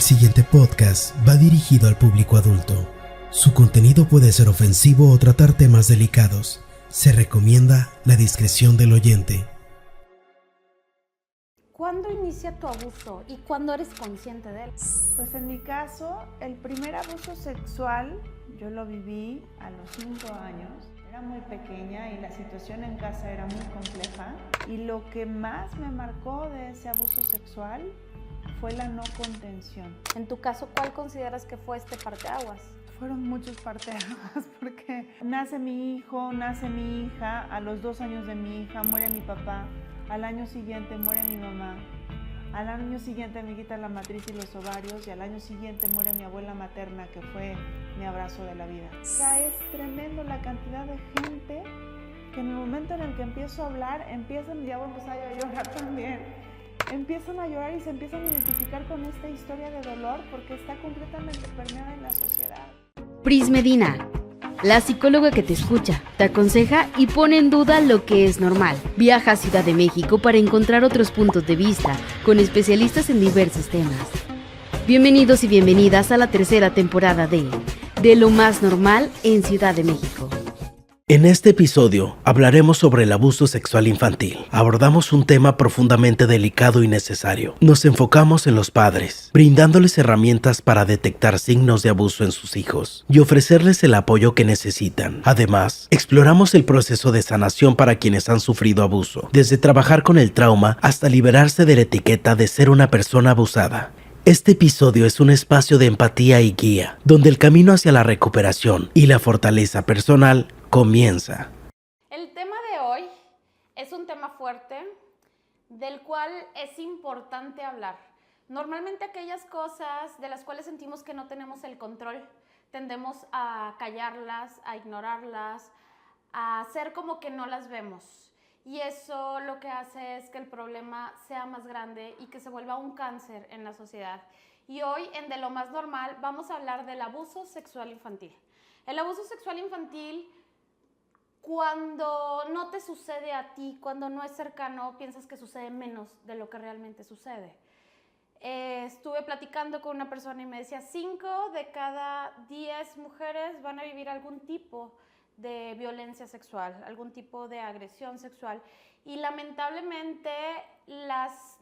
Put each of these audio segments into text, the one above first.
El siguiente podcast va dirigido al público adulto. Su contenido puede ser ofensivo o tratar temas delicados. Se recomienda la discreción del oyente. ¿Cuándo inicia tu abuso y cuándo eres consciente de él? Pues en mi caso, el primer abuso sexual yo lo viví a los 5 años. Era muy pequeña y la situación en casa era muy compleja. Y lo que más me marcó de ese abuso sexual fue la no contención. En tu caso, ¿cuál consideras que fue este parteaguas? Fueron muchos parteaguas porque nace mi hijo, nace mi hija, a los 2 años de mi hija muere mi papá, al año siguiente muere mi mamá, al año siguiente me quitan la matriz y los ovarios y al año siguiente muere mi abuela materna, que fue mi abrazo de la vida. O sea, es tremendo la cantidad de gente que en el momento en el que empiezo a hablar, empiezan, ya voy a empezar a llorar también. Empiezan a llorar y se empiezan a identificar con esta historia de dolor porque está completamente permeada en la sociedad. Pris Medina, la psicóloga que te escucha, te aconseja y pone en duda lo que es normal. Viaja a Ciudad de México para encontrar otros puntos de vista con especialistas en diversos temas. Bienvenidos y bienvenidas a la tercera temporada de Lo Más Normal en Ciudad de México. En este episodio hablaremos sobre el abuso sexual infantil. Abordamos un tema profundamente delicado y necesario. Nos enfocamos en los padres, brindándoles herramientas para detectar signos de abuso en sus hijos y ofrecerles el apoyo que necesitan. Además, exploramos el proceso de sanación para quienes han sufrido abuso, desde trabajar con el trauma hasta liberarse de la etiqueta de ser una persona abusada. Este episodio es un espacio de empatía y guía, donde el camino hacia la recuperación y la fortaleza personal comienza. El tema de hoy es un tema fuerte del cual es importante hablar. Normalmente aquellas cosas de las cuales sentimos que no tenemos el control, tendemos a callarlas, a ignorarlas, a hacer como que no las vemos. Y eso lo que hace es que el problema sea más grande y que se vuelva un cáncer en la sociedad. Y hoy en De lo Más Normal vamos a hablar del abuso sexual infantil. El abuso sexual infantil, cuando no te sucede a ti, cuando no es cercano, piensas que sucede menos de lo que realmente sucede. Estuve platicando con una persona y me decía 5 de cada 10 mujeres van a vivir algún tipo de violencia sexual, algún tipo de agresión sexual. Y lamentablemente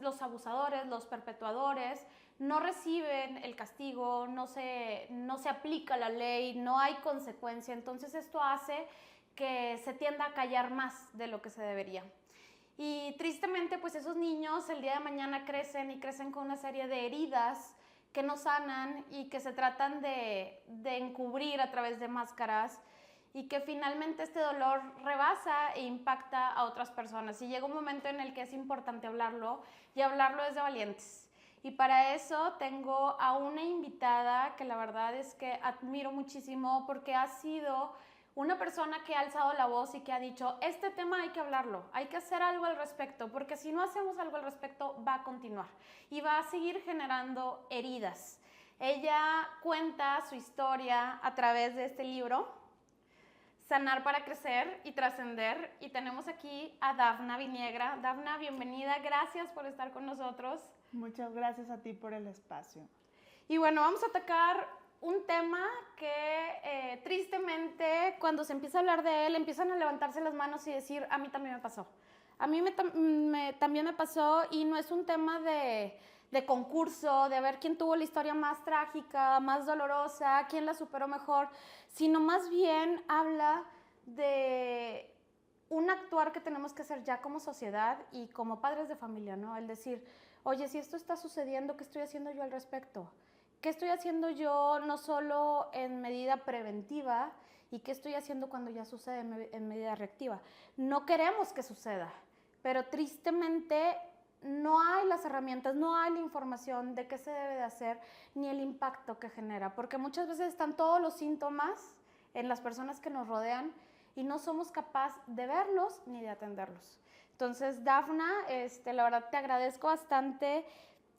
los abusadores, los perpetuadores, no reciben el castigo, no se aplica la ley, no hay consecuencia. Entonces esto hace que se tienda a callar más de lo que se debería. Y tristemente, pues esos niños el día de mañana crecen con una serie de heridas que no sanan y que se tratan de encubrir a través de máscaras y que finalmente este dolor rebasa e impacta a otras personas. Y llega un momento en el que es importante hablarlo y hablarlo desde valientes. Y para eso tengo a una invitada que la verdad es que admiro muchísimo porque ha sido una persona que ha alzado la voz y que ha dicho, este tema hay que hablarlo, hay que hacer algo al respecto, porque si no hacemos algo al respecto va a continuar y va a seguir generando heridas. Ella cuenta su historia a través de este libro, Sanar para crecer y trascender, y tenemos aquí a Dafna Viniegra. Dafna, bienvenida, gracias por estar con nosotros. Muchas gracias a ti por el espacio. Y bueno, vamos a atacar un tema que tristemente cuando se empieza a hablar de él empiezan a levantarse las manos y decir, a mí también me pasó. A mí también me pasó y no es un tema de concurso, de ver quién tuvo la historia más trágica, más dolorosa, quién la superó mejor, sino más bien habla de un actuar que tenemos que hacer ya como sociedad y como padres de familia, ¿no? El decir, oye, si esto está sucediendo, ¿qué estoy haciendo yo al respecto? ¿Qué estoy haciendo yo no solo en medida preventiva y qué estoy haciendo cuando ya sucede en medida reactiva? No queremos que suceda, pero tristemente no hay las herramientas, no hay la información de qué se debe de hacer ni el impacto que genera, porque muchas veces están todos los síntomas en las personas que nos rodean y no somos capaces de verlos ni de atenderlos. Entonces, Dafna, la verdad te agradezco bastante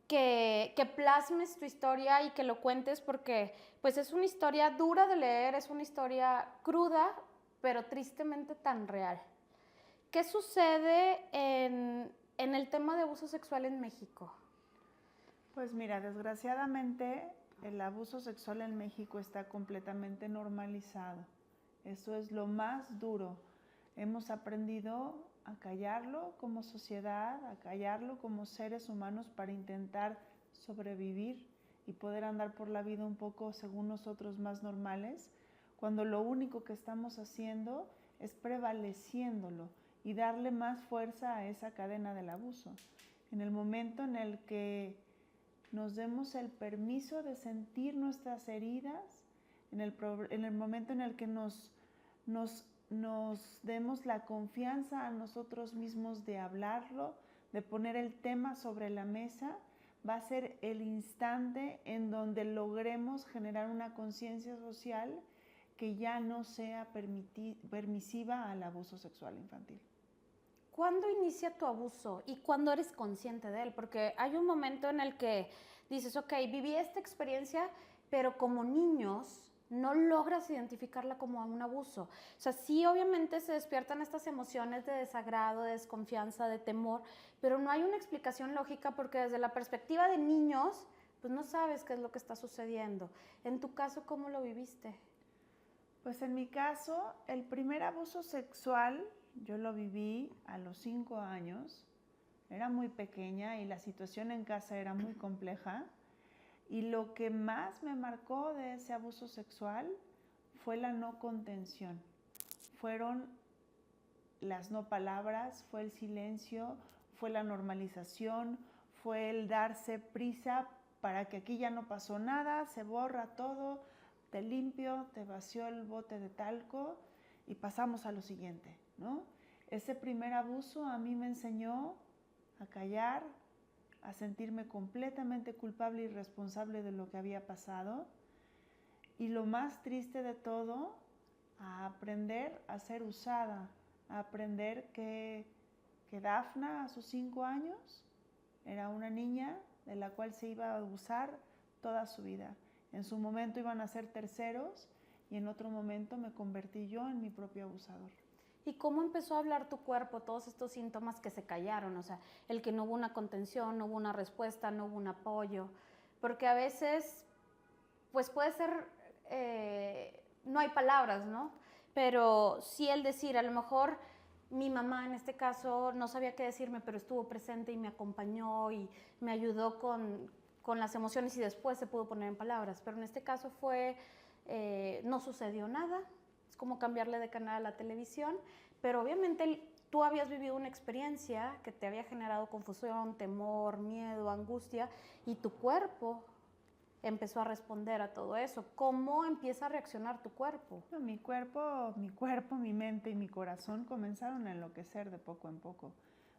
que plasmes tu historia y que lo cuentes porque pues es una historia dura de leer, es una historia cruda, pero tristemente tan real. ¿Qué sucede en el tema de abuso sexual en México? Pues mira, desgraciadamente el abuso sexual en México está completamente normalizado. Eso es lo más duro. Hemos aprendido a callarlo como sociedad, a callarlo como seres humanos para intentar sobrevivir y poder andar por la vida un poco, según nosotros, más normales, cuando lo único que estamos haciendo es prevaleciéndolo y darle más fuerza a esa cadena del abuso. En el momento en el que nos demos el permiso de sentir nuestras heridas, en el momento en el que nos demos la confianza a nosotros mismos de hablarlo, de poner el tema sobre la mesa, va a ser el instante en donde logremos generar una conciencia social que ya no sea permisiva al abuso sexual infantil. ¿Cuándo inicia tu abuso y cuándo eres consciente de él? Porque hay un momento en el que dices, ok, viví esta experiencia, pero como niños no logras identificarla como un abuso. O sea, sí, obviamente se despiertan estas emociones de desagrado, de desconfianza, de temor, pero no hay una explicación lógica porque desde la perspectiva de niños, pues no sabes qué es lo que está sucediendo. En tu caso, ¿cómo lo viviste? Pues en mi caso, el primer abuso sexual yo lo viví a los 5 años. Era muy pequeña y la situación en casa era muy compleja. Y lo que más me marcó de ese abuso sexual fue la no contención. Fueron las no palabras, fue el silencio, fue la normalización, fue el darse prisa para que aquí ya no pasó nada, se borra todo, te limpio, te vació el bote de talco y pasamos a lo siguiente, ¿no? Ese primer abuso a mí me enseñó a callar, a sentirme completamente culpable y responsable de lo que había pasado. Y lo más triste de todo, a aprender a ser usada, a aprender que Dafna a sus 5 años era una niña de la cual se iba a abusar toda su vida. En su momento iban a ser terceros y en otro momento me convertí yo en mi propio abusador. ¿Y cómo empezó a hablar tu cuerpo, todos estos síntomas que se callaron? O sea, el que no hubo una contención, no hubo una respuesta, no hubo un apoyo. Porque a veces, pues puede ser, no hay palabras, ¿no? Pero sí el decir, a lo mejor mi mamá en este caso no sabía qué decirme, pero estuvo presente y me acompañó y me ayudó con las emociones y después se pudo poner en palabras. Pero en este caso fue, no sucedió nada. Es como cambiarle de canal a la televisión, pero obviamente tú habías vivido una experiencia que te había generado confusión, temor, miedo, angustia, y tu cuerpo empezó a responder a todo eso. ¿Cómo empieza a reaccionar tu cuerpo? No, mi cuerpo, mi mente y mi corazón comenzaron a enloquecer de poco en poco.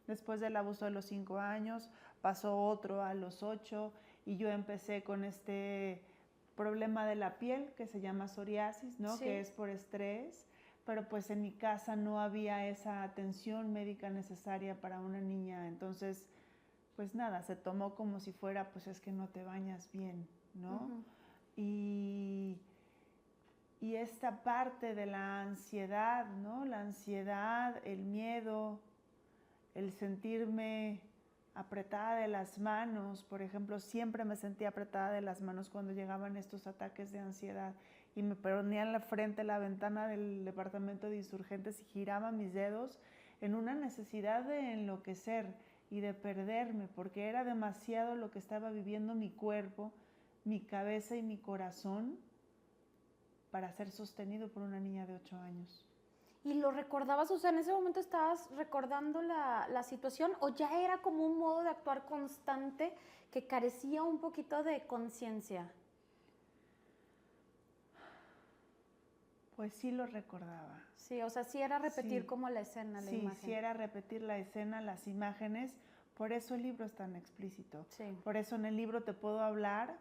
Después del abuso de los 5 años, pasó otro a los 8 y yo empecé con este problema de la piel que se llama psoriasis, ¿no? Sí. Que es por estrés, pero pues en mi casa no había esa atención médica necesaria para una niña, entonces pues nada, se tomó como si fuera, pues es que no te bañas bien, ¿no? Uh-huh. Y esta parte de la ansiedad, ¿no? La ansiedad, el miedo, el sentirme apretada de las manos, por ejemplo, siempre me sentía apretada de las manos cuando llegaban estos ataques de ansiedad y me ponía en la frente la ventana del departamento de insurgentes y giraba mis dedos en una necesidad de enloquecer y de perderme, porque era demasiado lo que estaba viviendo mi cuerpo, mi cabeza y mi corazón para ser sostenido por una niña de 8 años. ¿Y lo recordabas? O sea, ¿en ese momento estabas recordando la situación o ya era como un modo de actuar constante que carecía un poquito de conciencia? Pues sí lo recordaba. Sí, o sea, sí era repetir como la escena, la imagen. Sí, era repetir la escena, las imágenes. Por eso el libro es tan explícito. Sí. Por eso en el libro te puedo hablar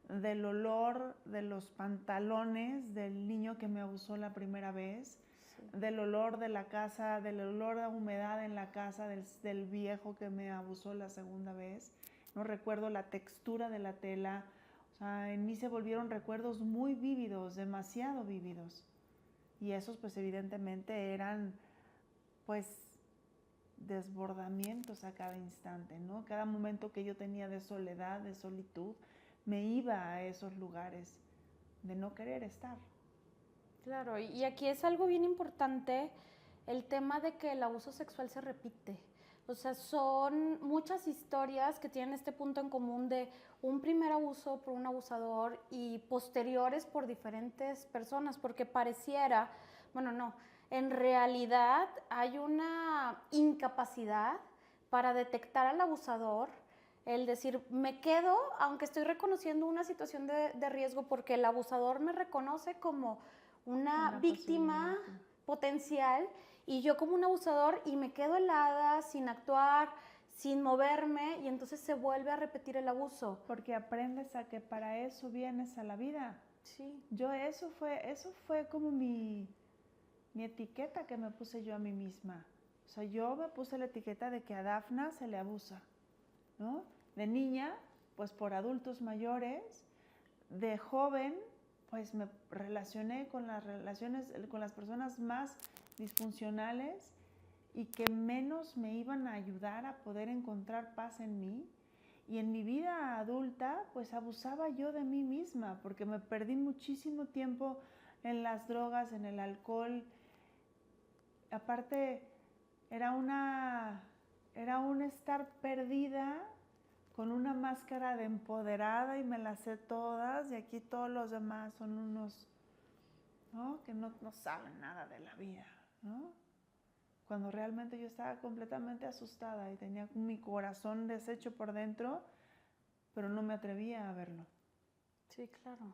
del olor de los pantalones del niño que me abusó la primera vez, del olor de la casa, del olor de humedad en la casa del viejo que me abusó la segunda vez. No recuerdo la textura de la tela. O sea, en mí se volvieron recuerdos muy vívidos, demasiado vívidos. Y esos pues evidentemente eran pues desbordamientos a cada instante, ¿no? Cada momento que yo tenía de soledad, de solitud, me iba a esos lugares de no querer estar. Claro, y aquí es algo bien importante el tema de que el abuso sexual se repite. O sea, son muchas historias que tienen este punto en común de un primer abuso por un abusador y posteriores por diferentes personas, porque pareciera, bueno, no, en realidad hay una incapacidad para detectar al abusador, el decir, me quedo, aunque estoy reconociendo una situación de riesgo, porque el abusador me reconoce como una víctima potencial y yo como un abusador y me quedo helada, sin actuar, sin moverme, y entonces se vuelve a repetir el abuso. Porque aprendes a que para eso vienes a la vida. Sí. Eso fue como mi etiqueta que me puse yo a mí misma. O sea, yo me puse la etiqueta de que a Dafna se le abusa, ¿no? De niña, pues por adultos mayores. De joven, pues me relacioné con las personas más disfuncionales y que menos me iban a ayudar a poder encontrar paz en mí. Y en mi vida adulta, pues abusaba yo de mí misma, porque me perdí muchísimo tiempo en las drogas, en el alcohol. Aparte, era un estar perdida con una máscara de empoderada y me las sé todas, y aquí todos los demás son unos, ¿no? Que no saben nada de la vida, ¿no? Cuando realmente yo estaba completamente asustada y tenía mi corazón deshecho por dentro, pero no me atrevía a verlo. Sí, claro.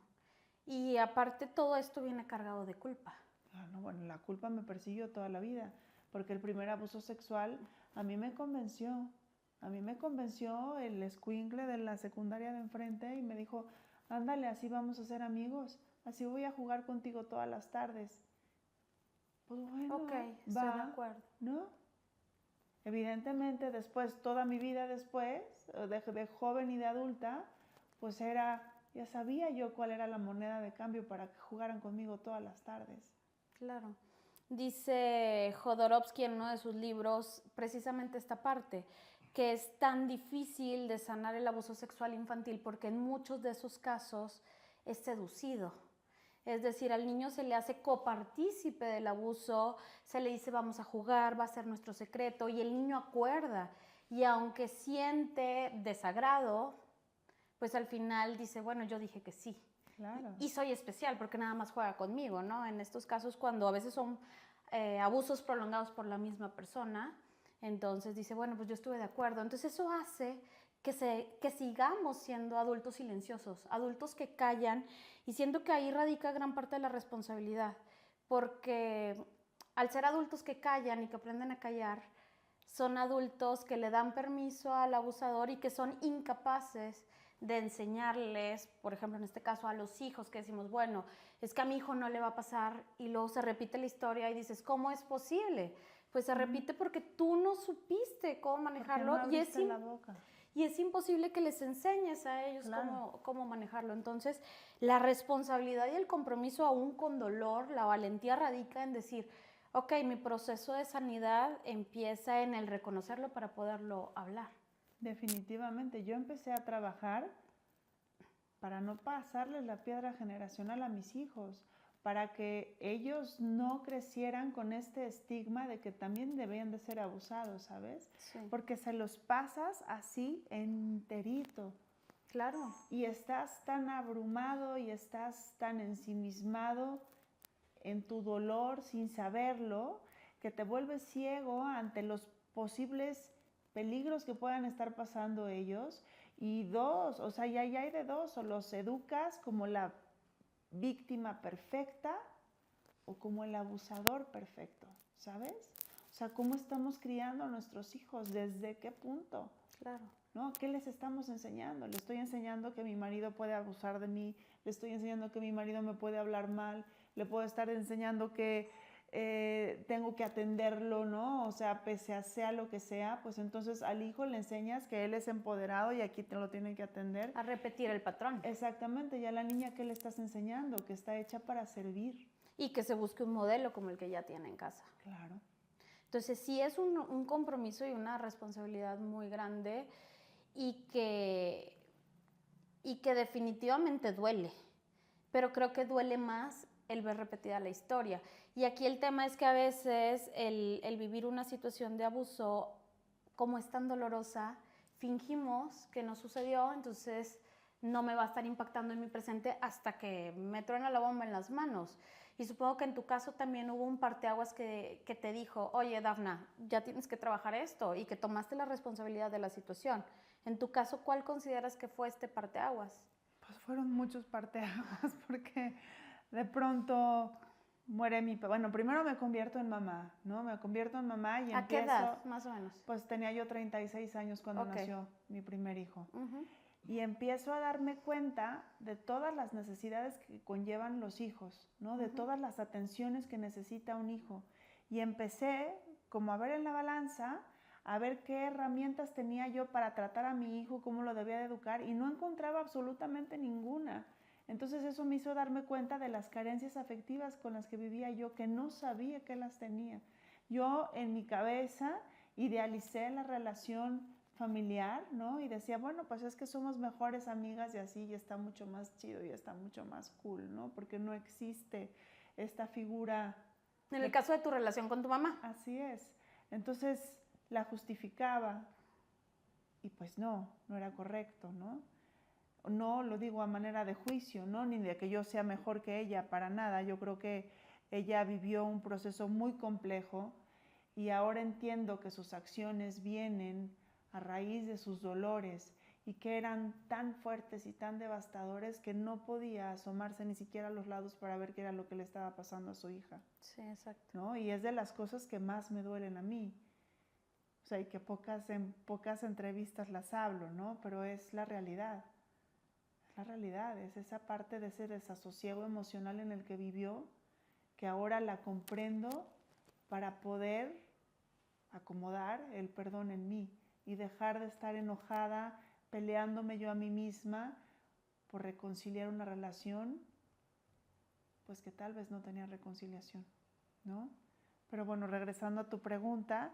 Y aparte todo esto viene cargado de culpa. No, bueno, la culpa me persiguió toda la vida, porque el primer abuso sexual a mí me convenció. A mí me convenció el escuincle de la secundaria de enfrente y me dijo, ándale, así vamos a ser amigos, así voy a jugar contigo todas las tardes. Pues bueno, Ok, estoy de acuerdo. ¿no? Evidentemente después, toda mi vida después, de joven y de adulta, pues ya sabía yo cuál era la moneda de cambio para que jugaran conmigo todas las tardes. Claro. Dice Jodorowsky en uno de sus libros precisamente esta parte, que es tan difícil de sanar el abuso sexual infantil porque en muchos de esos casos es seducido. Es decir, al niño se le hace copartícipe del abuso, se le dice vamos a jugar, va a ser nuestro secreto, y el niño acuerda. Y aunque siente desagrado, pues al final dice, bueno, yo dije que sí. Claro. Y soy especial porque nada más juega conmigo, ¿no? En estos casos cuando a veces son abusos prolongados por la misma persona, entonces dice, bueno, pues yo estuve de acuerdo. Entonces eso hace que sigamos siendo adultos silenciosos, adultos que callan, y siento que ahí radica gran parte de la responsabilidad, porque al ser adultos que callan y que aprenden a callar, son adultos que le dan permiso al abusador y que son incapaces de enseñarles, por ejemplo, en este caso a los hijos, que decimos, bueno, es que a mi hijo no le va a pasar, y luego se repite la historia y dices, ¿cómo es posible? Pues se repite porque tú no supiste cómo manejarlo, no la boca. Y es imposible que les enseñes a ellos Claro. cómo manejarlo. Entonces, la responsabilidad y el compromiso aún con dolor, la valentía radica en decir, ok, mi proceso de sanidad empieza en el reconocerlo para poderlo hablar. Definitivamente, yo empecé a trabajar para no pasarles la piedra generacional a mis hijos, para que ellos no crecieran con este estigma de que también debían de ser abusados, ¿sabes? Sí. Porque se los pasas así enterito. Claro. Y estás tan abrumado y estás tan ensimismado en tu dolor sin saberlo, que te vuelves ciego ante los posibles peligros que puedan estar pasando ellos. Y dos, o sea, ya hay de dos, o los educas como la víctima perfecta o como el abusador perfecto, ¿sabes? O sea, ¿cómo estamos criando a nuestros hijos? ¿Desde qué punto? Claro. ¿No? ¿Qué les estamos enseñando? Le estoy enseñando que mi marido puede abusar de mí, le estoy enseñando que mi marido me puede hablar mal, le puedo estar enseñando que tengo que atenderlo, ¿no? O sea, pese a sea lo que sea, pues entonces al hijo le enseñas que él es empoderado y aquí te lo tienen que atender. A repetir el patrón. Exactamente, y a la niña, ¿qué le estás enseñando? Que está hecha para servir. Y que se busque un modelo como el que ya tiene en casa. Claro. Entonces sí es un compromiso y una responsabilidad muy grande y que definitivamente duele, pero creo que duele más el ver repetida la historia. Y aquí el tema es que a veces el vivir una situación de abuso, como es tan dolorosa, fingimos que no sucedió, entonces no me va a estar impactando en mi presente hasta que me truena la bomba en las manos. Y supongo que en tu caso también hubo un parteaguas que te dijo, oye, Dafna, ya tienes que trabajar esto, y que tomaste la responsabilidad de la situación. En tu caso, ¿cuál consideras que fue este parteaguas? Pues fueron muchos parteaguas porque de pronto muere mi papá. Bueno, primero me convierto en mamá, ¿no? Me convierto en mamá y ¿A empiezo... qué edad, más o menos? Pues tenía yo 36 años cuando nació mi primer hijo. Y empiezo a darme cuenta de todas las necesidades que conllevan los hijos, ¿no? De todas las atenciones que necesita un hijo. Y empecé como a ver en la balanza, a ver qué herramientas tenía yo para tratar a mi hijo, cómo lo debía de educar, y no encontraba absolutamente ninguna. Entonces eso me hizo darme cuenta de las carencias afectivas con las que vivía yo, que no sabía que las tenía. Yo en mi cabeza idealicé la relación familiar, ¿no? Y decía, bueno, pues es que somos mejores amigas y así, y está mucho más chido y está mucho más cool, ¿no? Porque no existe esta figura. En el caso de tu relación con tu mamá. Así es. Entonces la justificaba y pues no era correcto, ¿no? No lo digo a manera de juicio, ¿no? Ni de que yo sea mejor que ella, para nada. Yo creo que ella vivió un proceso muy complejo y ahora entiendo que sus acciones vienen a raíz de sus dolores y que eran tan fuertes y tan devastadores que no podía asomarse ni siquiera a los lados para ver qué era lo que le estaba pasando a su hija. Sí, exacto. ¿No? Y es de las cosas que más me duelen a mí. O sea, y que en pocas entrevistas las hablo, ¿no? Pero es la realidad. Es la realidad, es esa parte de ese desasosiego emocional en el que vivió, que ahora la comprendo para poder acomodar el perdón en mí y dejar de estar enojada, peleándome yo a mí misma por reconciliar una relación, pues que tal vez no tenía reconciliación, ¿no? Pero bueno, regresando a tu pregunta,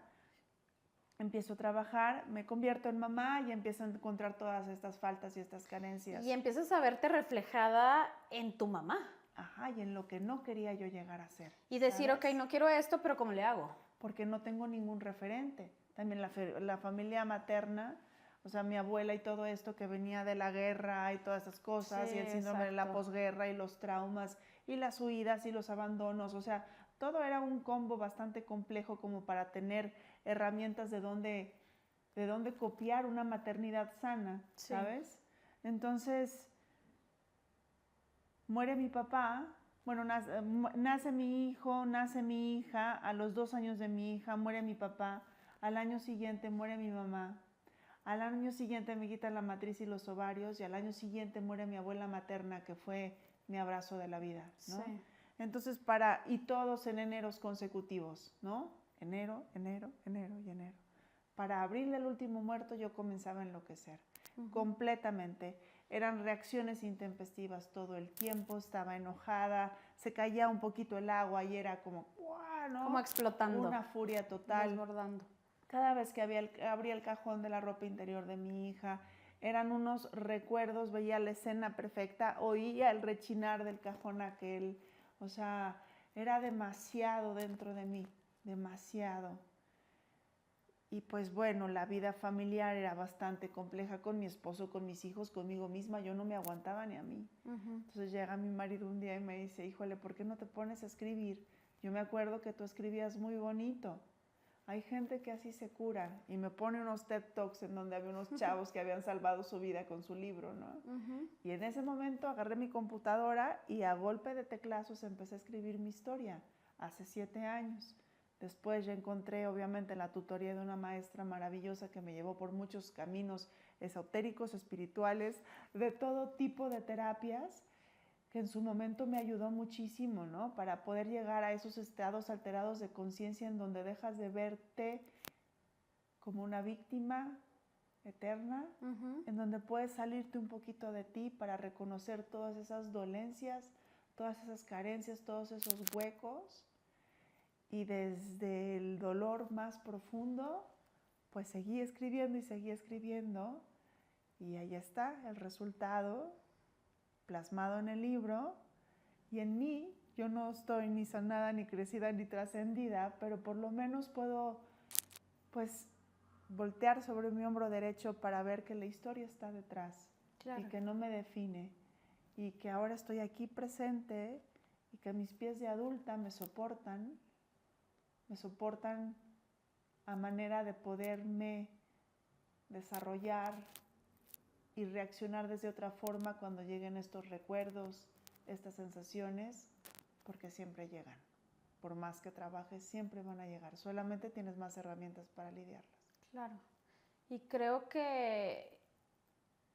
empiezo a trabajar, me convierto en mamá y empiezo a encontrar todas estas faltas y estas carencias. Y empiezas a verte reflejada en tu mamá. Ajá, y en lo que no quería yo llegar a ser. Y decir, ¿sabes? ok, no quiero esto, pero ¿cómo le hago? Porque no tengo ningún referente. También la familia materna, o sea, mi abuela y todo esto que venía de la guerra y todas esas cosas, Sí, y el síndrome de la exacto. posguerra y los traumas y las huidas y los abandonos, o sea, todo era un combo bastante complejo como para tener herramientas de dónde copiar una maternidad sana, Sí. ¿sabes? Entonces, muere mi papá, bueno, nace mi hijo, nace mi hija, a los 2 años de mi hija muere mi papá, al año siguiente muere mi mamá, al año siguiente me quitan la matriz y los ovarios, y al año siguiente muere mi abuela materna, que fue mi abrazo de la vida, ¿no? Sí. Entonces, y todos en eneros consecutivos, ¿no? Enero, enero, enero y enero. Para abril del último muerto yo comenzaba a enloquecer, completamente. Eran reacciones intempestivas todo el tiempo, estaba enojada, se caía un poquito el agua y era como, ¡guau!, ¿no? Como explotando. Una furia total. Desbordando. Cada vez que abría el cajón de la ropa interior de mi hija, eran unos recuerdos, veía la escena perfecta, oía el rechinar del cajón aquel, o sea, era demasiado dentro de mí, demasiado. Y pues bueno, la vida familiar era bastante compleja con mi esposo, con mis hijos, conmigo misma, yo no me aguantaba ni a mí. Entonces llega mi marido un día y me dice, híjole, ¿por qué no te pones a escribir? Yo me acuerdo que tú escribías muy bonito. Hay gente que así se cura, y me pone unos TED Talks en donde había unos chavos que habían salvado su vida con su libro, ¿no? Y en ese momento agarré mi computadora y a golpe de teclazos empecé a escribir mi historia, hace 7 años. Después ya encontré obviamente la tutoría de una maestra maravillosa que me llevó por muchos caminos esotéricos, espirituales, de todo tipo de terapias, que en su momento me ayudó muchísimo, ¿no? Para poder llegar a esos estados alterados de conciencia en donde dejas de verte como una víctima eterna, en donde puedes salirte un poquito de ti para reconocer todas esas dolencias, todas esas carencias, todos esos huecos, Y desde el dolor más profundo, pues seguí escribiendo y seguí escribiendo. Y ahí está el resultado plasmado en el libro. Y en mí, yo no estoy ni sanada, ni crecida, ni trascendida, pero por lo menos puedo, pues, voltear sobre mi hombro derecho para ver que la historia está detrás. Claro. Y que no me define. Y que ahora estoy aquí presente y que mis pies de adulta me soportan a manera de poderme desarrollar y reaccionar desde otra forma cuando lleguen estos recuerdos, estas sensaciones, porque siempre llegan. Por más que trabajes, siempre van a llegar. Solamente tienes más herramientas para lidiarlas. Claro. Y creo que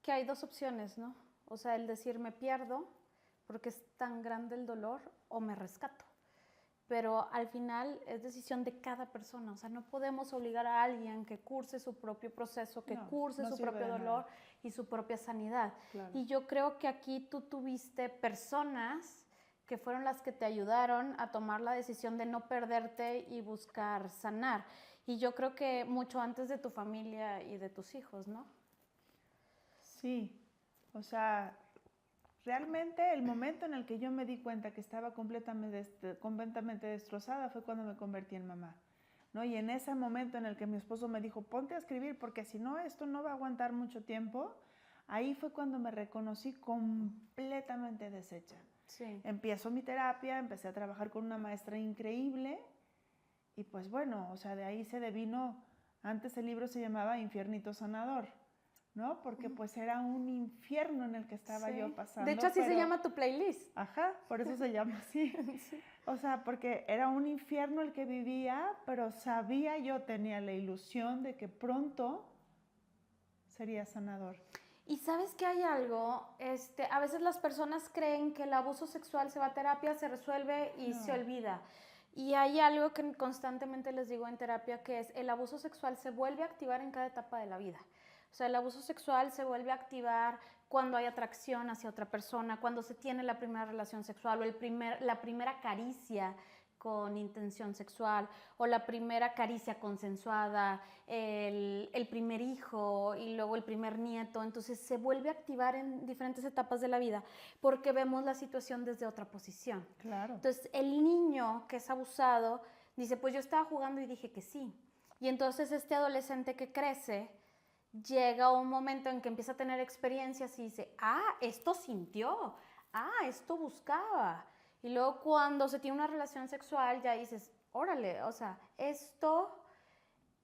hay dos opciones, ¿no? O sea, el decir me pierdo porque es tan grande el dolor o me rescato. Pero al final es decisión de cada persona. O sea, no podemos obligar a alguien que curse su propio proceso, que curse su propio dolor y su propia sanidad. Claro. Y yo creo que aquí tú tuviste personas que fueron las que te ayudaron a tomar la decisión de no perderte y buscar sanar. Y yo creo que mucho antes de tu familia y de tus hijos, ¿no? Sí, o sea, realmente el momento en el que yo me di cuenta que estaba completamente destrozada fue cuando me convertí en mamá, ¿no? Y en ese momento en el que mi esposo me dijo, ponte a escribir porque si no, esto no va a aguantar mucho tiempo, ahí fue cuando me reconocí completamente deshecha. Sí. Empiezo mi terapia, empecé a trabajar con una maestra increíble y pues bueno, o sea, de ahí se devino, antes el libro se llamaba Infiernito Sanador, ¿no? Porque pues era un infierno en el que estaba yo pasando. De hecho, así se llama tu playlist. Ajá, por eso se llama así. Sí. O sea, porque era un infierno el que vivía, pero sabía, yo tenía la ilusión de que pronto sería sanador. Y sabes que hay algo, a veces las personas creen que el abuso sexual se va a terapia, se resuelve y se olvida. Y hay algo que constantemente les digo en terapia, que es el abuso sexual se vuelve a activar en cada etapa de la vida. O sea, el abuso sexual se vuelve a activar cuando hay atracción hacia otra persona, cuando se tiene la primera relación sexual o la primera caricia con intención sexual o la primera caricia consensuada, el primer hijo y luego el primer nieto. Entonces se vuelve a activar en diferentes etapas de la vida porque vemos la situación desde otra posición. Claro. Entonces el niño que es abusado dice, pues yo estaba jugando y dije que sí. Y entonces este adolescente que crece llega un momento en que empieza a tener experiencias y dice, esto sintió, esto buscaba. Y luego cuando se tiene una relación sexual ya dices, órale, o sea, esto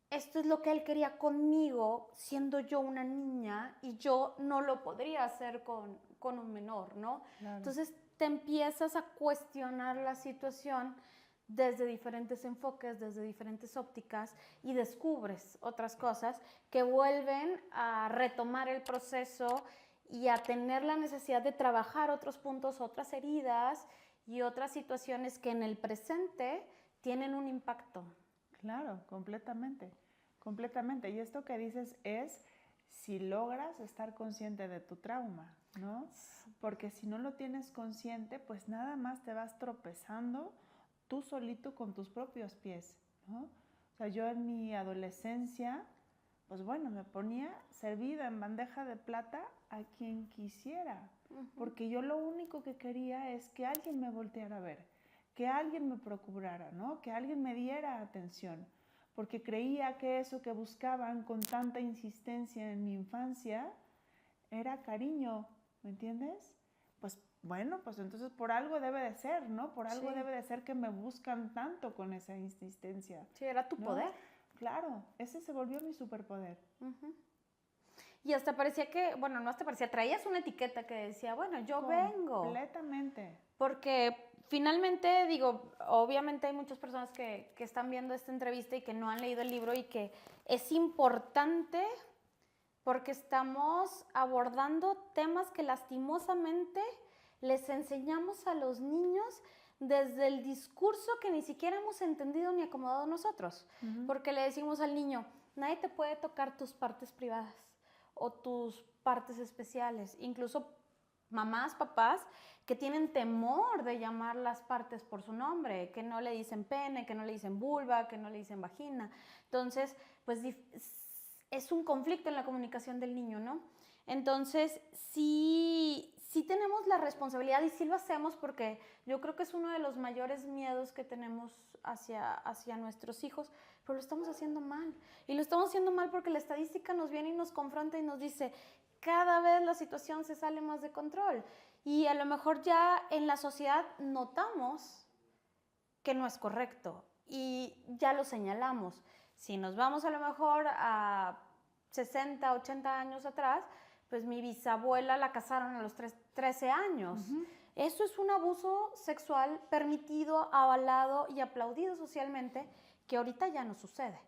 es lo que él quería conmigo siendo yo una niña y yo no lo podría hacer con un menor, ¿no? Claro. Entonces te empiezas a cuestionar la situación desde diferentes enfoques, desde diferentes ópticas y descubres otras cosas que vuelven a retomar el proceso y a tener la necesidad de trabajar otros puntos, otras heridas y otras situaciones que en el presente tienen un impacto. Claro, completamente, completamente. Y esto que dices es si logras estar consciente de tu trauma, ¿no? Porque si no lo tienes consciente, pues nada más te vas tropezando tú solito con tus propios pies, ¿no? O sea, yo en mi adolescencia, pues bueno, me ponía servida en bandeja de plata a quien quisiera, porque yo lo único que quería es que alguien me volteara a ver, que alguien me procurara, ¿no? Que alguien me diera atención, porque creía que eso que buscaban con tanta insistencia en mi infancia era cariño, ¿me entiendes? Pues bueno, pues entonces por algo debe de ser, ¿no? Por algo debe de ser que me buscan tanto con esa insistencia. Sí, era tu poder. Claro, ese se volvió mi superpoder. Y hasta parecía que, bueno, no hasta parecía, traías una etiqueta que decía, bueno, yo vengo. Completamente. Porque finalmente, digo, obviamente hay muchas personas que están viendo esta entrevista y que no han leído el libro y que es importante porque estamos abordando temas que lastimosamente les enseñamos a los niños desde el discurso que ni siquiera hemos entendido ni acomodado nosotros. Porque le decimos al niño, nadie te puede tocar tus partes privadas o tus partes especiales. Incluso mamás, papás, que tienen temor de llamar las partes por su nombre, que no le dicen pene, que no le dicen vulva, que no le dicen vagina. Entonces, pues es un conflicto en la comunicación del niño, ¿no? Entonces, sí tenemos la responsabilidad y sí lo hacemos porque yo creo que es uno de los mayores miedos que tenemos hacia nuestros hijos, pero lo estamos haciendo mal. Y lo estamos haciendo mal porque la estadística nos viene y nos confronta y nos dice, cada vez la situación se sale más de control. Y a lo mejor ya en la sociedad notamos que no es correcto y ya lo señalamos. Si nos vamos a lo mejor a 60, 80 años atrás, pues mi bisabuela la casaron a los 13 años. Eso es un abuso sexual permitido, avalado y aplaudido socialmente, que ahorita ya no sucede,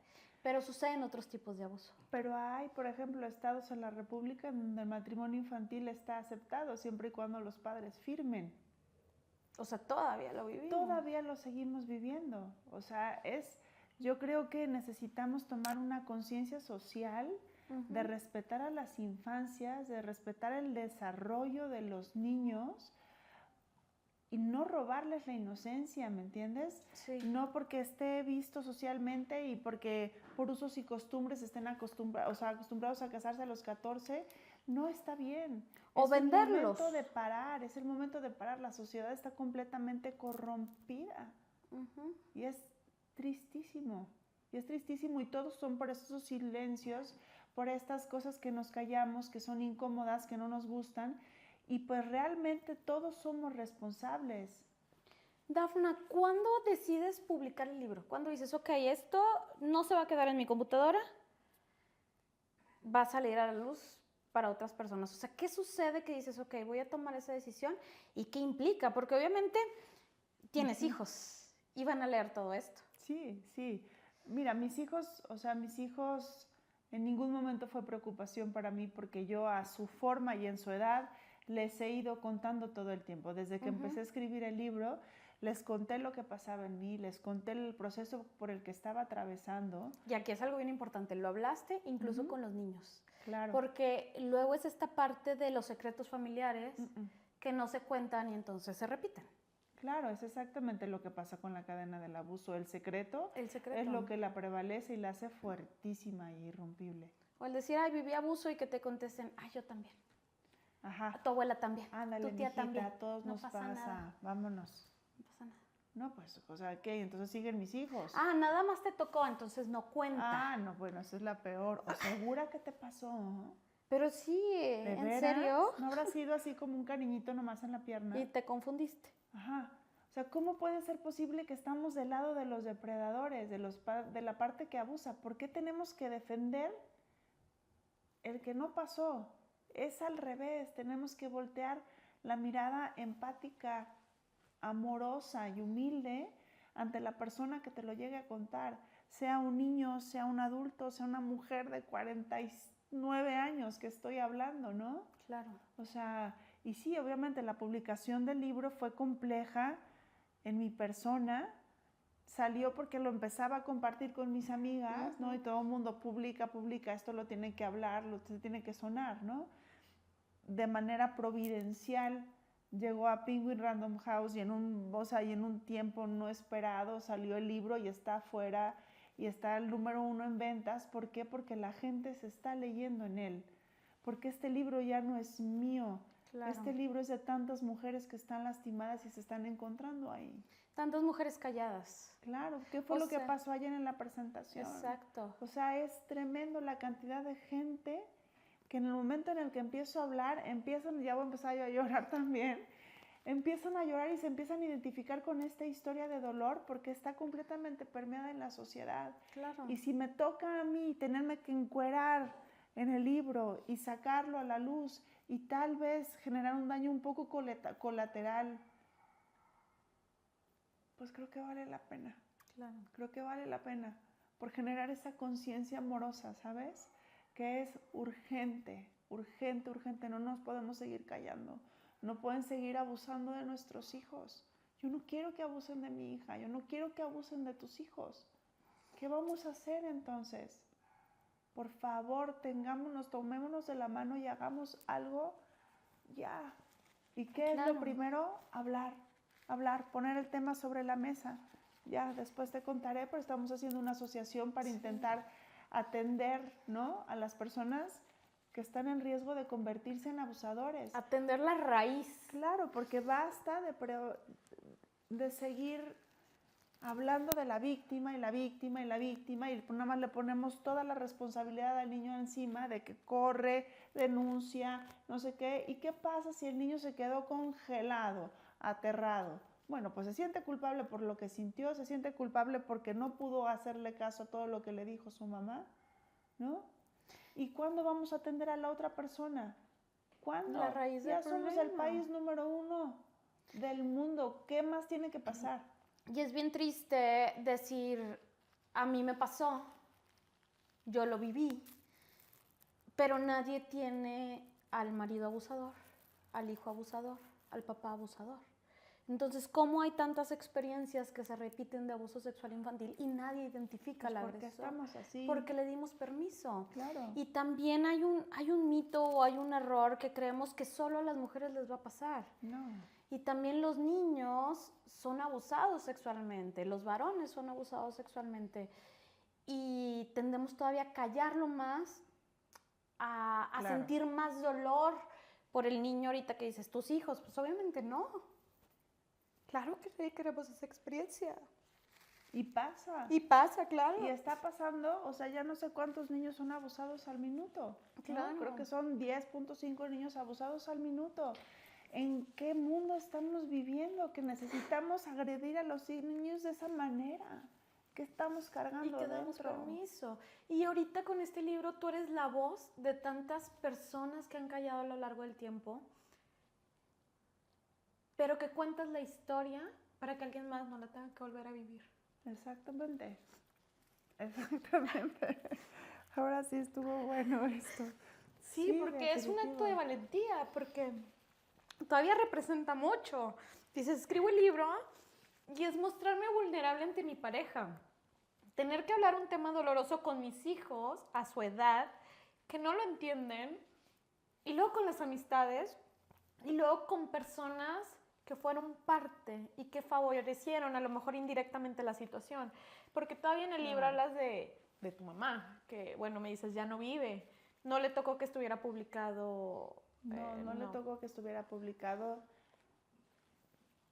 pero sucede en otros tipos de abuso. Pero hay, por ejemplo, estados en la República en donde el matrimonio infantil está aceptado siempre y cuando los padres firmen. O sea, todavía lo vivimos. Todavía lo seguimos viviendo. O sea, yo creo que necesitamos tomar una conciencia social de respetar a las infancias, de respetar el desarrollo de los niños y no robarles la inocencia, ¿me entiendes? Sí. No porque esté visto socialmente y porque por usos y costumbres estén acostumbrados a casarse a los 14, no está bien. O venderlos. Es el momento de parar. La sociedad está completamente corrompida. Y es tristísimo. Y todos son por esos silencios, por estas cosas que nos callamos, que son incómodas, que no nos gustan. Y pues realmente todos somos responsables. Dafna, ¿cuándo decides publicar el libro? ¿Cuándo dices, ok, esto no se va a quedar en mi computadora, va a salir a la luz para otras personas? O sea, ¿qué sucede que dices, ok, voy a tomar esa decisión? ¿Y qué implica? Porque obviamente tienes hijos y van a leer todo esto. Sí, sí. Mira, mis hijos en ningún momento fue preocupación para mí porque yo a su forma y en su edad les he ido contando todo el tiempo. Desde que empecé a escribir el libro, les conté lo que pasaba en mí, les conté el proceso por el que estaba atravesando. Y aquí es algo bien importante, lo hablaste incluso con los niños. Claro. Porque luego es esta parte de los secretos familiares que no se cuentan y entonces se repiten. Claro, es exactamente lo que pasa con la cadena del abuso. El secreto es lo que la prevalece y la hace fuertísima e irrompible. O el decir, ay, viví abuso y que te contesten, ay, yo también. Ajá. Tu abuela también. Ándale, tu tía mijita, también. A todos no nos pasa. Nada. Vámonos. No pasa nada. No, pues, o sea, ¿qué? Entonces siguen mis hijos. Ah, nada más te tocó, entonces no cuenta. Ah, no, bueno, esa es la peor. ¿O segura que te pasó? Pero sí, ¿De ¿en veras? serio? ¿No habrá sido así como un cariñito nomás en la pierna? Y te confundiste. Ajá. O sea, ¿cómo puede ser posible que estamos del lado de los depredadores, de la parte que abusa? ¿Por qué tenemos que defender el que no pasó? Es al revés, tenemos que voltear la mirada empática, amorosa y humilde ante la persona que te lo llegue a contar, sea un niño, sea un adulto, sea una mujer de 49 años que estoy hablando, ¿no? Claro. O sea, y sí, obviamente la publicación del libro fue compleja en mi persona, salió porque lo empezaba a compartir con mis amigas, ¿no? Y todo el mundo publica, esto lo tiene que hablar, lo tiene que sonar, ¿no? De manera providencial llegó a Penguin Random House y en un tiempo no esperado salió el libro y está afuera y está el número 1 en ventas. ¿Por qué? Porque la gente se está leyendo en él. Porque este libro ya no es mío. Claro. Este libro es de tantas mujeres que están lastimadas y se están encontrando ahí. Tantas mujeres calladas. Claro, ¿qué fue lo que pasó ayer en la presentación? Exacto. O sea, es tremendo la cantidad de gente que en el momento en el que empiezo a hablar, ya voy a empezar yo a llorar también, empiezan a llorar y se empiezan a identificar con esta historia de dolor porque está completamente permeada en la sociedad. Claro. Y si me toca a mí tenerme que encuerar en el libro y sacarlo a la luz y tal vez generar un daño un poco colateral, pues creo que vale la pena. Claro. Creo que vale la pena por generar esa conciencia amorosa, ¿sabes? Que es urgente, no nos podemos seguir callando, no pueden seguir abusando de nuestros hijos. Yo no quiero que abusen de mi hija, yo no quiero que abusen de tus hijos. ¿Qué vamos a hacer entonces? Por favor, tomémonos de la mano y hagamos algo ya. ¿Y qué es Claro. lo primero? Hablar, poner el tema sobre la mesa. Ya después te contaré, pero estamos haciendo una asociación para intentar atender, ¿no?, a las personas que están en riesgo de convertirse en abusadores. Atender la raíz. Claro, porque basta de seguir hablando de la víctima y la víctima y la víctima, y nada más le ponemos toda la responsabilidad al niño encima de que corre, denuncia, no sé qué. ¿Y qué pasa si el niño se quedó congelado, aterrado? Bueno, pues se siente culpable por lo que sintió, se siente culpable porque no pudo hacerle caso a todo lo que le dijo su mamá, ¿no? ¿Y cuándo vamos a atender a la otra persona? ¿Cuándo? La raíz del Ya somos el problema. país número 1 del mundo. ¿Qué más tiene que pasar? Y es bien triste decir, a mí me pasó, yo lo viví, pero nadie tiene al marido abusador, al hijo abusador, al papá abusador. Entonces, ¿cómo hay tantas experiencias que se repiten de abuso sexual infantil y nadie identifica Pues la porque agresor? estamos así. Porque le dimos permiso. Claro. Y también hay un mito o hay un error que creemos que solo a las mujeres les va a pasar. No. Y también los niños son abusados sexualmente, los varones son abusados sexualmente. Y tendemos todavía a callarlo más, a Claro. sentir más dolor por el niño ahorita que dices, tus hijos. Pues obviamente no. Claro que sí queremos esa experiencia. Y pasa. Y pasa, claro. Y está pasando, o sea, ya no sé cuántos niños son abusados al minuto. ¿no? Claro. Creo que son 10.5 niños abusados al minuto. ¿En qué mundo estamos viviendo que necesitamos agredir a los niños de esa manera? ¿Qué estamos cargando Y te damos dentro? permiso. Y ahorita con este libro tú eres la voz de tantas personas que han callado a lo largo del tiempo, pero que cuentas la historia para que alguien más no la tenga que volver a vivir. Exactamente. Exactamente. Ahora sí estuvo bueno esto. Sí, porque es un acto de valentía, porque todavía representa mucho. Dices, escribo el libro y es mostrarme vulnerable ante mi pareja. Tener que hablar un tema doloroso con mis hijos a su edad, que no lo entienden, y luego con las amistades, y luego con personas que fueron parte y que favorecieron a lo mejor indirectamente la situación. Porque todavía en el libro hablas de tu mamá, que bueno, me dices, ya no vive. No le tocó que estuviera publicado. No le tocó que estuviera publicado.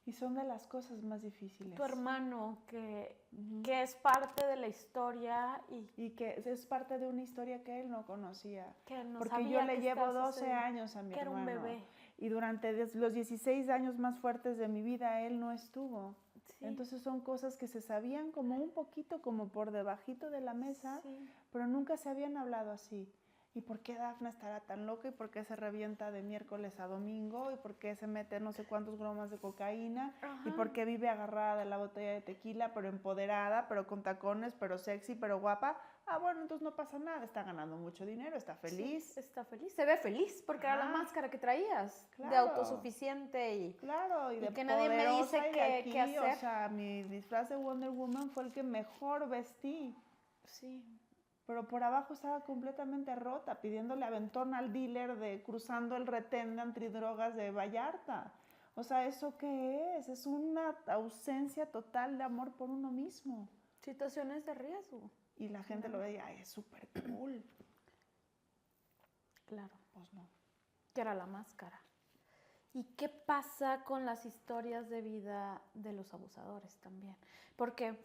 Y son de las cosas más difíciles. Tu hermano, que es parte de la historia y que es parte de una historia que él no conocía. Que no porque sabía yo le que llevo estaba 12 años a mi que hermano. era un bebé. Y durante los 16 años más fuertes de mi vida, él no estuvo. Sí. Entonces son cosas que se sabían como un poquito, como por debajito de la mesa, Sí. pero nunca se habían hablado así. ¿Y por qué Dafna estará tan loca? ¿Y por qué se revienta de miércoles a domingo? ¿Y por qué se mete no sé cuántos gramos de cocaína? ¿Y por qué vive agarrada de la botella de tequila, pero empoderada, pero con tacones, pero sexy, pero guapa? Ah, bueno, entonces no pasa nada. Está ganando mucho dinero, está feliz. Sí, está feliz. Se ve feliz porque era la máscara que traías de Claro. autosuficiente y Claro, y de que nadie me dice poderosa y de qué aquí, hacer. O sea, mi disfraz de Wonder Woman fue el que mejor vestí. Sí. Pero por abajo estaba completamente rota, pidiéndole aventón al dealer de cruzando el retén de antidrogas de Vallarta. O sea, ¿eso qué es? Es una ausencia total de amor por uno mismo. Situaciones de riesgo. Y la gente lo veía, es súper cool. Claro. Pues no. Que era la máscara. ¿Y qué pasa con las historias de vida de los abusadores también? Porque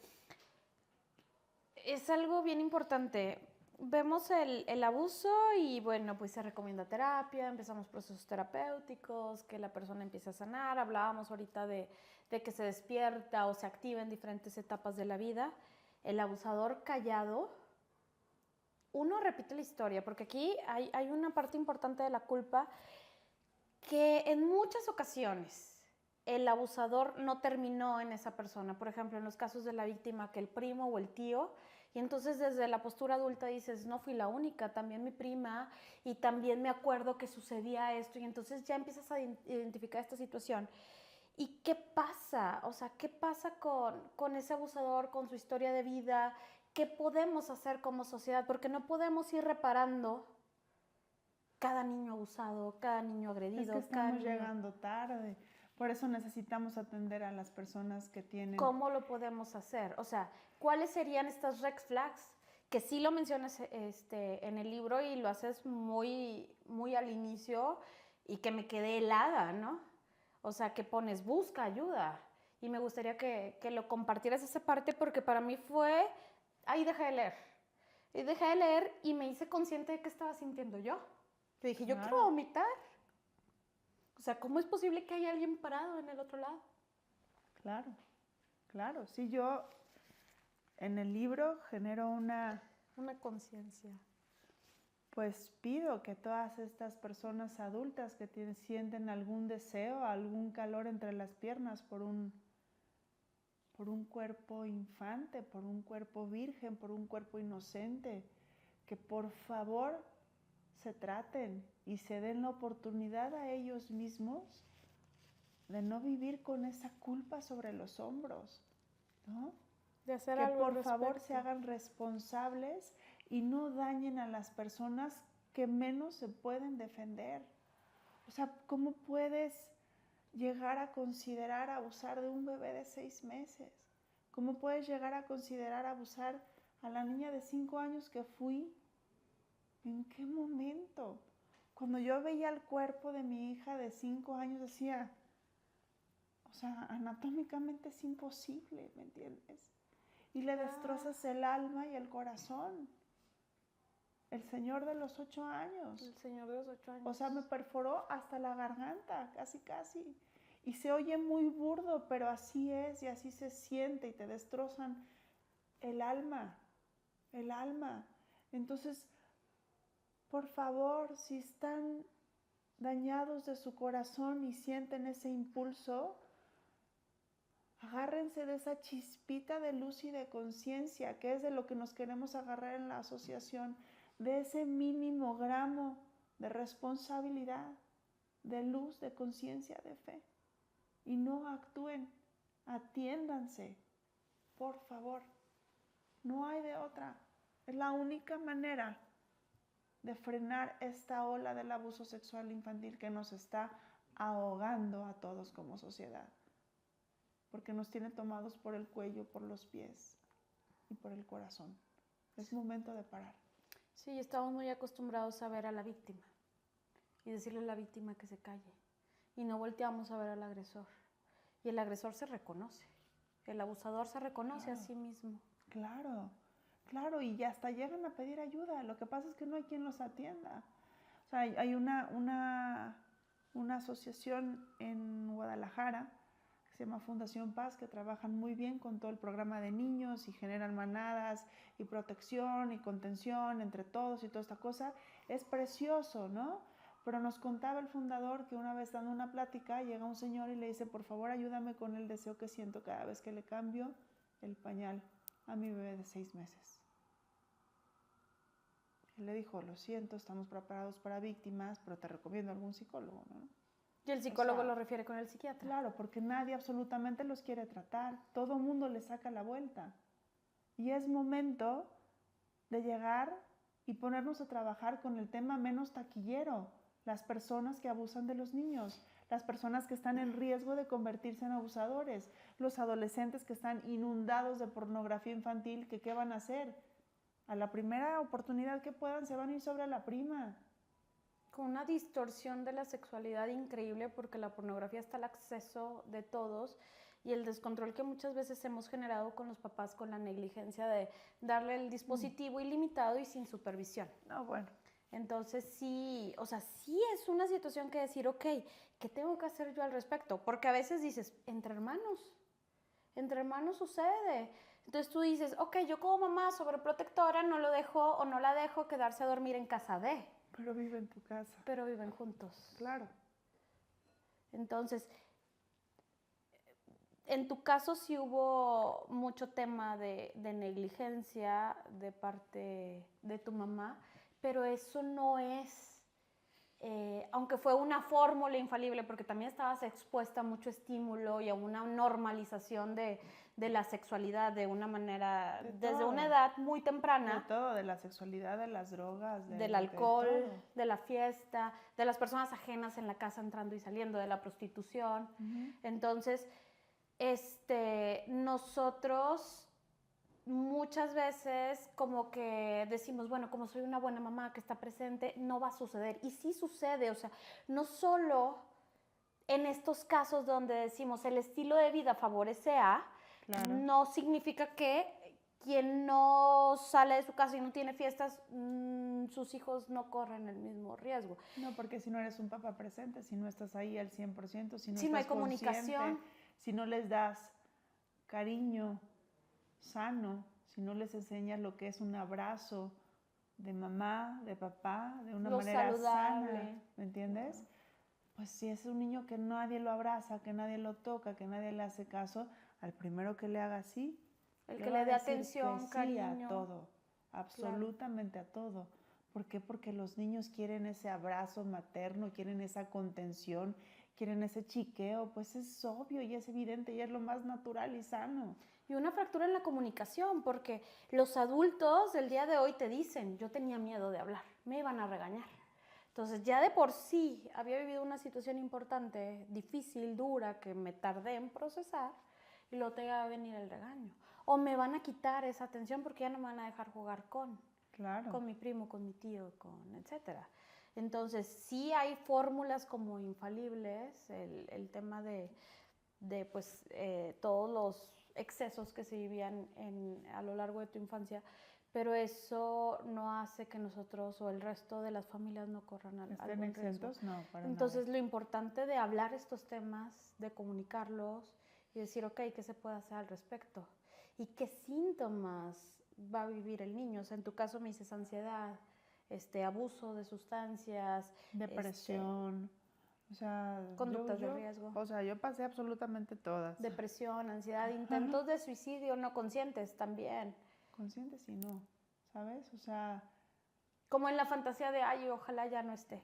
es algo bien importante. Vemos el abuso y bueno, pues se recomienda terapia, empezamos procesos terapéuticos, que la persona empiece a sanar. Hablábamos ahorita de que se despierta o se activa en diferentes etapas de la vida. El abusador callado, uno repite la historia, porque aquí hay una parte importante de la culpa que en muchas ocasiones el abusador no terminó en esa persona. Por ejemplo, en los casos de la víctima, que el primo o el tío, y entonces desde la postura adulta dices, no fui la única, también mi prima, y también me acuerdo que sucedía esto, y entonces ya empiezas a identificar esta situación. ¿Y qué pasa? O sea, ¿qué pasa con ese abusador, con su historia de vida? ¿Qué podemos hacer como sociedad? Porque no podemos ir reparando cada niño abusado, cada niño agredido. Es que estamos llegando tarde. Por eso necesitamos atender a las personas que tienen... ¿Cómo lo podemos hacer? O sea, ¿cuáles serían estas red flags? Que sí lo mencionas en el libro y lo haces muy, muy al inicio y que me quedé helada, ¿no? O sea, que pones, busca ayuda. Y me gustaría que lo compartieras esa parte porque para mí fue, ahí dejé de leer. Y dejé de leer y me hice consciente de qué estaba sintiendo yo. Le dije, yo quiero vomitar. O sea, ¿cómo es posible que haya alguien parado en el otro lado? Claro, claro. Sí, yo en el libro genero una conciencia. Pues pido que todas estas personas adultas que sienten algún deseo, algún calor entre las piernas por un cuerpo infante, por un cuerpo virgen, por un cuerpo inocente, que por favor se traten y se den la oportunidad a ellos mismos de no vivir con esa culpa sobre los hombros, ¿no? De hacer que algo por favor se hagan responsables y no dañen a las personas que menos se pueden defender. O sea, ¿cómo puedes llegar a considerar abusar de un bebé de 6 meses? ¿Cómo puedes llegar a considerar abusar a la niña de 5 años que fui? ¿En qué momento? Cuando yo veía el cuerpo de mi hija de 5 años decía, o sea, anatómicamente es imposible, ¿me entiendes? Y le destrozas el alma y el corazón. El señor de los 8 años. El señor de los 8 años. O sea, me perforó hasta la garganta, casi, casi. Y se oye muy burdo, pero así es y así se siente y te destrozan el alma, el alma. Entonces, por favor, si están dañados de su corazón y sienten ese impulso, agárrense de esa chispita de luz y de conciencia, que es de lo que nos queremos agarrar en la asociación, de ese mínimo gramo de responsabilidad, de luz, de conciencia, de fe. Y no actúen, atiéndanse, por favor. No hay de otra. Es la única manera de frenar esta ola del abuso sexual infantil que nos está ahogando a todos como sociedad. Porque nos tiene tomados por el cuello, por los pies y por el corazón. Es momento de parar. Sí, estamos muy acostumbrados a ver a la víctima y decirle a la víctima que se calle. Y no volteamos a ver al agresor. Y el agresor se reconoce. El abusador se reconoce a sí mismo. Claro, claro, y hasta llegan a pedir ayuda. Lo que pasa es que no hay quien los atienda. O sea, hay una asociación en Guadalajara que se llama Fundación Paz, que trabajan muy bien con todo el programa de niños y generan manadas y protección y contención entre todos y toda esta cosa. Es precioso, ¿no? Pero nos contaba el fundador que una vez dando una plática llega un señor y le dice, por favor ayúdame con el deseo que siento cada vez que le cambio el pañal a mi bebé de 6 meses. Él le dijo, lo siento, estamos preparados para víctimas, pero te recomiendo algún psicólogo, ¿no? Y el psicólogo lo refiere con el psiquiatra. Claro, porque nadie absolutamente los quiere tratar. Todo mundo les saca la vuelta. Y es momento de llegar y ponernos a trabajar con el tema menos taquillero. Las personas que abusan de los niños, las personas que están en riesgo de convertirse en abusadores, los adolescentes que están inundados de pornografía infantil, que ¿qué van a hacer? A la primera oportunidad que puedan se van a ir sobre la prima. Con una distorsión de la sexualidad increíble porque la pornografía está al acceso de todos y el descontrol que muchas veces hemos generado con los papás con la negligencia de darle el dispositivo ilimitado y sin supervisión. No, bueno. Entonces sí, o sea, sí es una situación que decir, ok, ¿qué tengo que hacer yo al respecto? Porque a veces dices, entre hermanos sucede. Entonces tú dices, ok, yo como mamá sobreprotectora no lo dejo o no la dejo quedarse a dormir en casa de. Pero vive en tu casa. Pero viven juntos. Claro. Entonces, en tu caso sí hubo mucho tema de negligencia de parte de tu mamá, pero eso no es aunque fue una fórmula infalible, porque también estabas expuesta a mucho estímulo y a una normalización de la sexualidad de una manera, desde una edad muy temprana. De todo, de la sexualidad, de las drogas, del alcohol, de de la fiesta, de las personas ajenas en la casa entrando y saliendo, de la prostitución. Entonces, nosotros muchas veces como que decimos, bueno, como soy una buena mamá que está presente, no va a suceder. Y sí sucede, o sea, no solo en estos casos donde decimos el estilo de vida favorece a, claro, no significa que quien no sale de su casa y no tiene fiestas, sus hijos no corren el mismo riesgo. No, porque si no eres un papá presente, si no estás ahí al 100%, si no hay comunicación, si no les das cariño sano, si no les enseñas lo que es un abrazo de mamá, de papá, de una manera sana, ¿me entiendes? Pues si es un niño que nadie lo abraza, que nadie lo toca, que nadie le hace caso, al primero que le haga así, el que le dé atención, cariño. Sí, a todo, absolutamente a todo. ¿Por qué? Porque los niños quieren ese abrazo materno, quieren esa contención, quieren ese chiqueo, pues es obvio y es evidente y es lo más natural y sano. Y una fractura en la comunicación, porque los adultos del día de hoy te dicen, yo tenía miedo de hablar, me iban a regañar. Entonces ya de por sí había vivido una situación importante, difícil, dura, que me tardé en procesar, y luego te va a venir el regaño. O me van a quitar esa atención porque ya no me van a dejar jugar con mi primo, con mi tío, etcétera. Entonces sí hay fórmulas como infalibles, el tema de pues, todos los excesos que se vivían a lo largo de tu infancia, pero eso no hace que nosotros o el resto de las familias no corran algún riesgo. No, para Entonces nada. Lo importante de hablar estos temas, de comunicarlos y decir, ok, ¿qué se puede hacer al respecto? ¿Y qué síntomas va a vivir el niño? O sea, en tu caso me dices ansiedad, abuso de sustancias, depresión, o sea, conductas de riesgo. O sea, yo pasé absolutamente todas. Depresión, ansiedad, intentos de suicidio no conscientes también. Conscientes y no, ¿sabes? O sea... Como en la fantasía de, ay, ojalá ya no esté.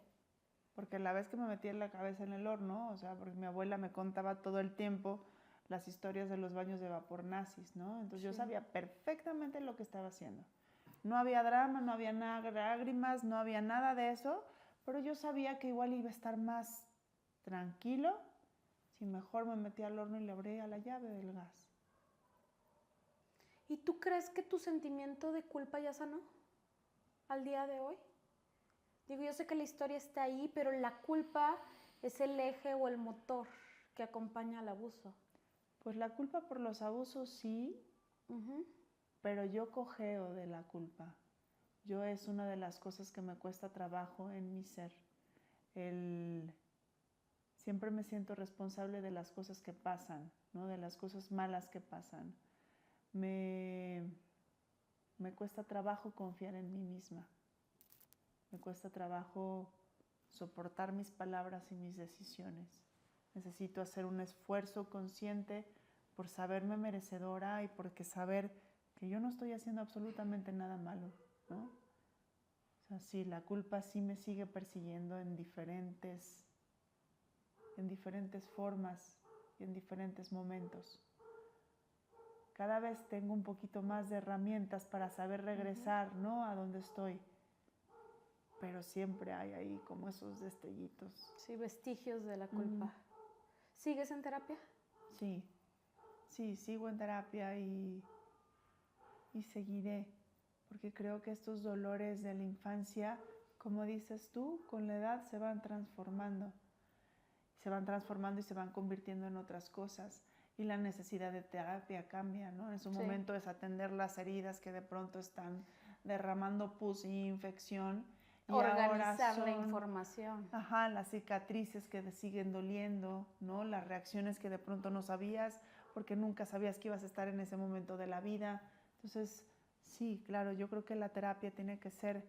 Porque la vez que me metí en la cabeza en el horno, o sea, porque mi abuela me contaba todo el tiempo las historias de los baños de vapor nazis, ¿no? Entonces yo sabía perfectamente lo que estaba haciendo. No había drama, no había lágrimas, no había nada de eso, pero yo sabía que igual iba a estar más tranquilo si mejor me metí al horno y le abría la llave del gas. ¿Y tú crees que tu sentimiento de culpa ya sanó al día de hoy? Digo, yo sé que la historia está ahí, pero la culpa es el eje o el motor que acompaña al abuso. Pues la culpa por los abusos sí, pero yo cojeo de la culpa. Yo es una de las cosas que me cuesta trabajo en mi ser. Siempre me siento responsable de las cosas que pasan, ¿no? De las cosas malas que pasan. Me cuesta trabajo confiar en mí misma. Me cuesta trabajo soportar mis palabras y mis decisiones. Necesito hacer un esfuerzo consciente por saberme merecedora y porque saber que yo no estoy haciendo absolutamente nada malo, ¿no? O sea, sí, la culpa sí me sigue persiguiendo en diferentes formas y en diferentes momentos. Cada vez tengo un poquito más de herramientas para saber regresar, ¿no? A donde estoy. Pero siempre hay ahí como esos destellitos. Sí, vestigios de la culpa. ¿Sigues en terapia? Sí, sigo en terapia y seguiré, porque creo que estos dolores de la infancia, como dices tú, con la edad se van transformando. Se van transformando y se van convirtiendo en otras cosas. Y la necesidad de terapia cambia, ¿no? En su momento es atender las heridas que de pronto están derramando pus y infección. Y organizar la información. Ajá, las cicatrices que te siguen doliendo, ¿no? Las reacciones que de pronto no sabías porque nunca sabías que ibas a estar en ese momento de la vida. Entonces, sí, claro, yo creo que la terapia tiene que ser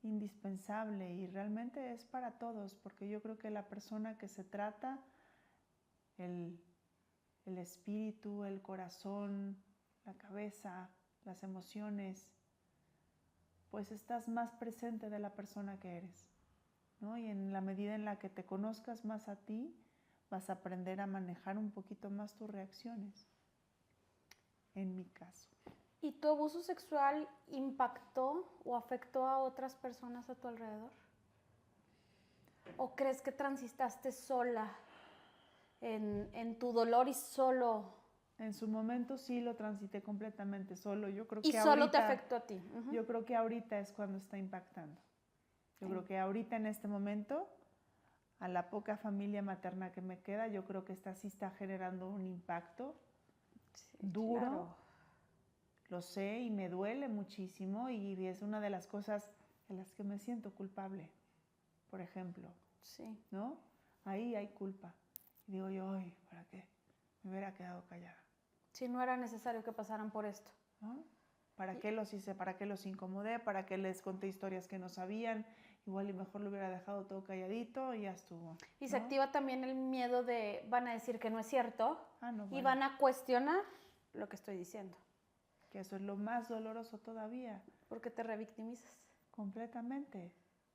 indispensable y realmente es para todos, porque yo creo que la persona que se trata, el espíritu, el corazón, la cabeza, las emociones, pues estás más presente de la persona que eres. ¿no? Y en la medida en la que te conozcas más a ti, vas a aprender a manejar un poquito más tus reacciones, en mi caso. ¿Y tu abuso sexual impactó o afectó a otras personas a tu alrededor? ¿O crees que transitaste sola en tu dolor y solo? En su momento sí lo transité completamente solo. Yo creo Y que solo ahorita, te afectó a ti. Ujú. Yo creo que ahorita es cuando está impactando. Yo creo que ahorita en este momento, a la poca familia materna que me queda, yo creo que esta sí está generando un impacto Sí, duro. claro. Lo sé y me duele muchísimo y es una de las cosas en las que me siento culpable, por ejemplo, Sí. ¿no? Ahí hay culpa. Y digo yo, ay, ¿para qué? Me hubiera quedado callada. Sí, no era necesario que pasaran por esto. ¿No? ¿Para qué los hice? ¿Para qué los incomodé? ¿Para qué les conté historias que no sabían? Igual y mejor lo hubiera dejado todo calladito y ya estuvo. Y ¿no? se activa también el miedo de van a decir que no es cierto No, y bueno, van a cuestionar lo que estoy diciendo. que eso es lo más doloroso todavía. Porque te revictimizas. Completamente,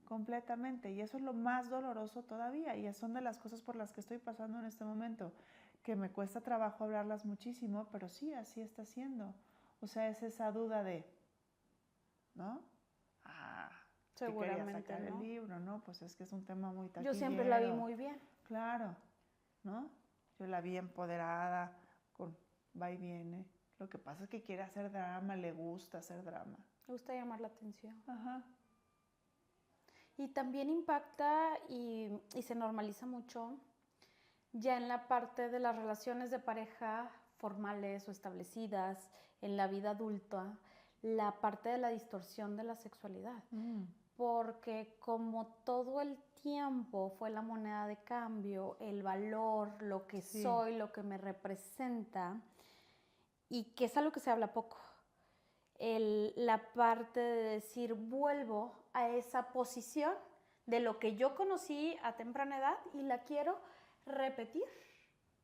completamente. Y eso es lo más doloroso todavía. Y son de las cosas por las que estoy pasando en este momento. Que me cuesta trabajo hablarlas muchísimo, pero sí, así está siendo. O sea, es esa duda de, ¿no? Que quería sacar Seguramente, ¿no? el libro, ¿no? Pues es que es un tema muy Yo taquillero. siempre la vi muy bien. Claro, ¿no? Yo la vi empoderada, con va y viene. Lo que pasa es que quiere hacer drama, le gusta hacer drama. Me gusta llamar la atención. Ajá. Y también impacta y se normaliza mucho ya en la parte de las relaciones de pareja formales o establecidas, en la vida adulta, la parte de la distorsión de la sexualidad. Porque como todo el tiempo fue la moneda de cambio, el valor, lo que Sí. soy, lo que me representa, y que es algo que se habla poco. La parte de decir, vuelvo a esa posición de lo que yo conocí a temprana edad y la quiero repetir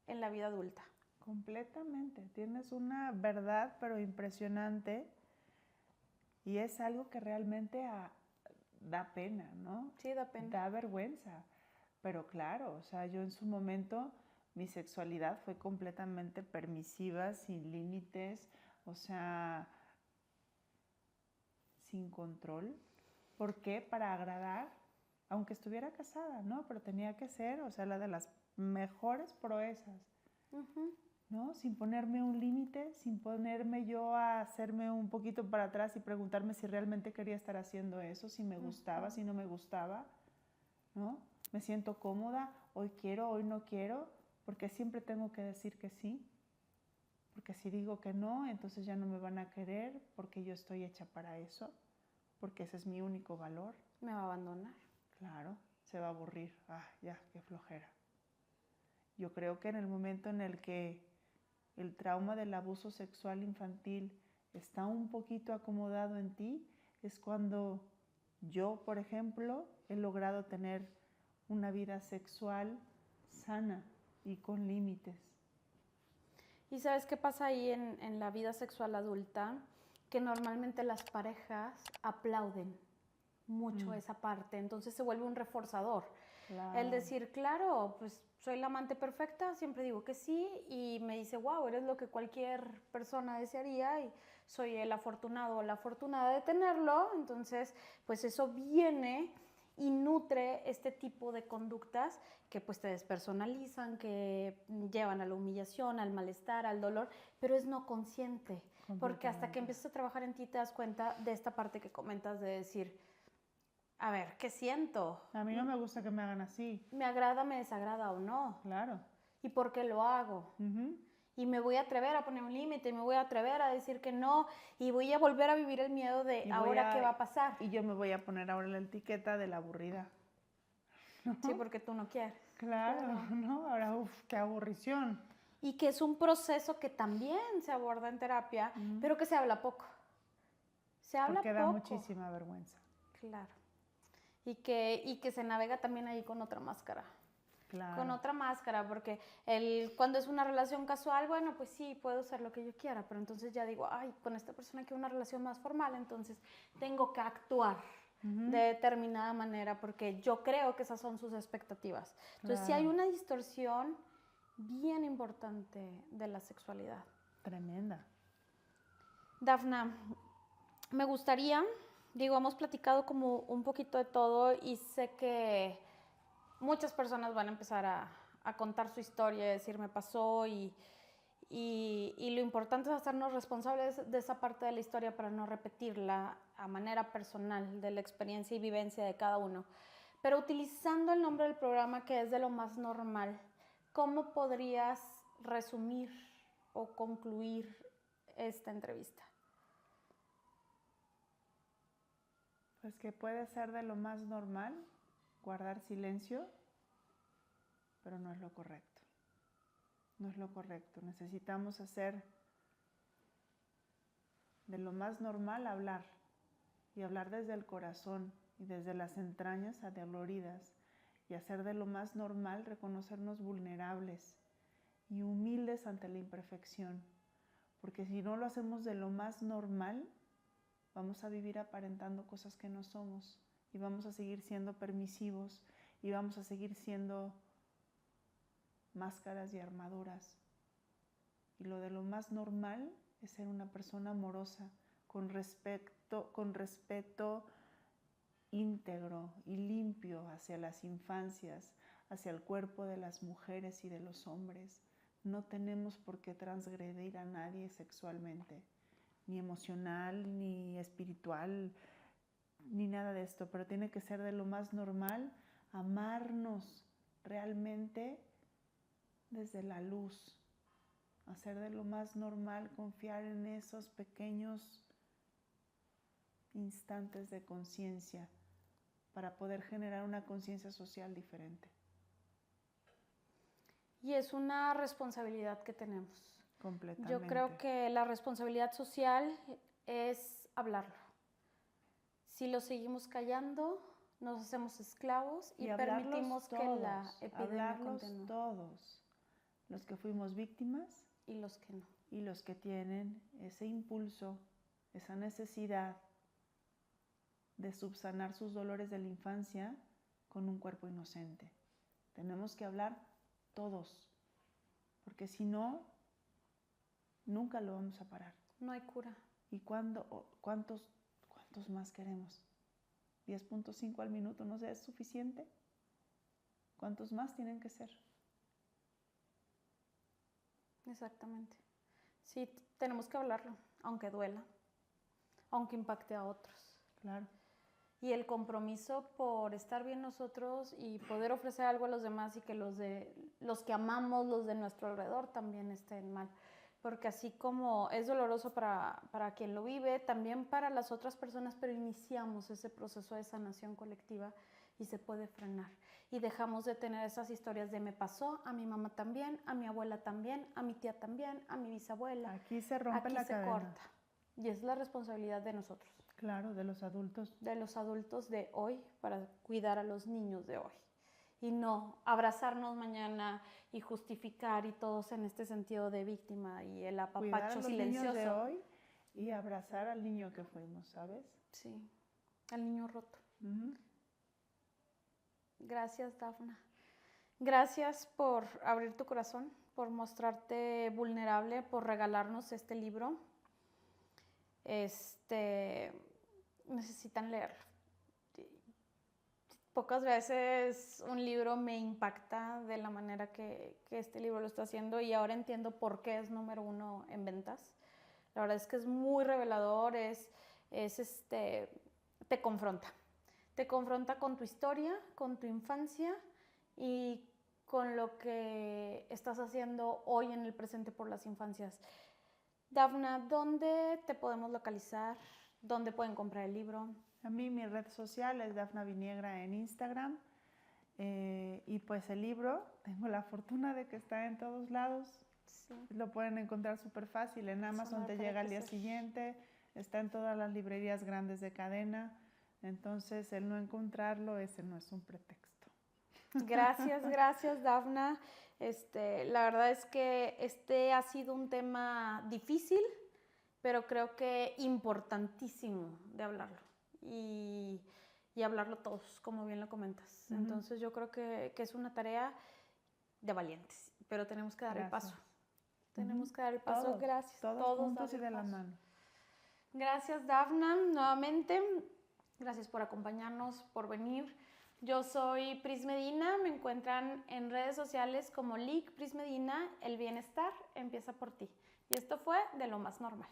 en la vida adulta. Completamente. Tienes una verdad, pero impresionante. Y es algo que realmente da pena, ¿no? Sí, da pena. Da vergüenza. Pero claro, o sea, yo en su momento, mi sexualidad fue completamente permisiva, sin límites, o sea, sin control. ¿Por qué? Para agradar, aunque estuviera casada, ¿no? Pero tenía que ser, o sea, la de las mejores proezas, ¿no? Sin ponerme un límite, sin ponerme yo a hacerme un poquito para atrás y preguntarme si realmente quería estar haciendo eso, si me gustaba, si no me gustaba, ¿no? Me siento cómoda, hoy quiero, hoy no quiero, porque siempre tengo que decir que sí. Porque si digo que no, entonces ya no me van a querer porque yo estoy hecha para eso, porque ese es mi único valor. Me va a abandonar. Claro, se va a aburrir. Ya, qué flojera. Yo creo que en el momento en el que el trauma del abuso sexual infantil está un poquito acomodado en ti, es cuando yo, por ejemplo, he logrado tener una vida sexual sana y con límites. ¿Y sabes qué pasa ahí en la vida sexual adulta? Que normalmente las parejas aplauden mucho esa parte, entonces se vuelve un reforzador. Claro. El decir, claro, pues soy la amante perfecta, siempre digo que sí, y me dice, wow, eres lo que cualquier persona desearía, y soy el afortunado o la afortunada de tenerlo, entonces pues eso viene y nutre este tipo de conductas que pues te despersonalizan, que llevan a la humillación, al malestar, al dolor, pero es no consciente, porque hasta que empiezas a trabajar en ti te das cuenta de esta parte que comentas de decir, a ver, ¿qué siento? A mí no me gusta que me hagan así. ¿Me agrada, me desagrada o no? Claro. ¿Y por qué lo hago? Y me voy a atrever a poner un límite, me voy a atrever a decir que no, y voy a volver a vivir el miedo de ahora qué va a pasar. Y yo me voy a poner ahora la etiqueta de la aburrida. ¿No? Sí, porque tú no quieres. Claro, ¿no? Ahora, qué aburrición. Y que es un proceso que también se aborda en terapia, pero que se habla poco. Se habla porque poco. Da muchísima vergüenza. Claro. Y que se navega también ahí con otra máscara. Claro. Con otra máscara, porque cuando es una relación casual, bueno, pues sí, puedo ser lo que yo quiera, pero entonces ya digo, ay, con esta persona quiero una relación más formal, entonces tengo que actuar de determinada manera, porque yo creo que esas son sus expectativas. Entonces, sí hay una distorsión bien importante de la sexualidad. Tremenda. Dafna, me gustaría, hemos platicado como un poquito de todo y sé que muchas personas van a empezar a contar su historia, decir me pasó y lo importante es hacernos responsables de esa parte de la historia para no repetirla a manera personal de la experiencia y vivencia de cada uno. Pero utilizando el nombre del programa, que es de lo más normal, ¿cómo podrías resumir o concluir esta entrevista? Pues que puede ser de lo más normal guardar silencio, pero no es lo correcto. No es lo correcto. Necesitamos hacer de lo más normal hablar, y hablar desde el corazón y desde las entrañas adoloridas, y hacer de lo más normal reconocernos vulnerables y humildes ante la imperfección, porque si no lo hacemos de lo más normal, vamos a vivir aparentando cosas que no somos, y vamos a seguir siendo permisivos, y vamos a seguir siendo máscaras y armaduras. Y lo de lo más normal es ser una persona amorosa, con respeto íntegro y limpio hacia las infancias, hacia el cuerpo de las mujeres y de los hombres. No tenemos por qué transgredir a nadie sexualmente, ni emocional, ni espiritual, ni nada de esto, pero tiene que ser de lo más normal, amarnos realmente desde la luz, hacer de lo más normal, confiar en esos pequeños instantes de conciencia para poder generar una conciencia social diferente. Y es una responsabilidad que tenemos. Completamente. Yo creo que la responsabilidad social es hablarlo. Si lo seguimos callando, nos hacemos esclavos y permitimos que la epidemia continúe. Todos, los que fuimos víctimas y los que no. Y los que tienen ese impulso, esa necesidad de subsanar sus dolores de la infancia con un cuerpo inocente. Tenemos que hablar todos, porque si no, nunca lo vamos a parar. No hay cura. ¿Y cuántos más queremos? 10.5 al minuto, ¿no es suficiente? ¿Cuántos más tienen que ser? Exactamente. Sí, tenemos que hablarlo, aunque duela, aunque impacte a otros. Claro. Y el compromiso por estar bien nosotros y poder ofrecer algo a los demás y que los que amamos, los de nuestro alrededor, también estén mal. Porque así como es doloroso para quien lo vive, también para las otras personas, pero iniciamos ese proceso de sanación colectiva y se puede frenar. Y dejamos de tener esas historias de me pasó, a mi mamá también, a mi abuela también, a mi tía también, a mi bisabuela. Aquí se rompe la cadena. Aquí se corta. Y es la responsabilidad de nosotros. Claro, de los adultos. De los adultos de hoy para cuidar a los niños de hoy. Y no abrazarnos mañana y justificar y todos en este sentido de víctima y el apapacho silencioso. Cuidar a los niños de hoy y abrazar al niño que fuimos, ¿sabes? Sí, al niño roto. Gracias, Dafna. Gracias por abrir tu corazón, por mostrarte vulnerable, por regalarnos este libro. Necesitan leerlo. Pocas veces un libro me impacta de la manera que este libro lo está haciendo y ahora entiendo por qué es número 1 en ventas. La verdad es que es muy revelador, te confronta. Te confronta con tu historia, con tu infancia y con lo que estás haciendo hoy en el presente por las infancias. Dafna, ¿dónde te podemos localizar? ¿Dónde pueden comprar el libro? A mí mi red social es Dafna Viniegra en Instagram. Y pues el libro, tengo la fortuna de que está en todos lados. Sí. Lo pueden encontrar súper fácil. En Amazon te llega al día siguiente. Está en todas las librerías grandes de cadena. Entonces, el no encontrarlo, ese no es un pretexto. Gracias, Dafna. La verdad es que este ha sido un tema difícil, pero creo que importantísimo de hablarlo. Y y hablarlo todos, como bien lo comentas. Ujú. Entonces yo creo que es una tarea de valientes, pero tenemos que dar el Gracias. paso. Tenemos Ujú. que dar el paso. Todos, Gracias. todos juntos dar y el de la paso. mano. Gracias, Dafna, nuevamente. Gracias por acompañarnos, por venir. Yo soy Pris Medina, me encuentran en redes sociales como Lic Pris Medina. El bienestar empieza por ti. Y esto fue De lo más normal.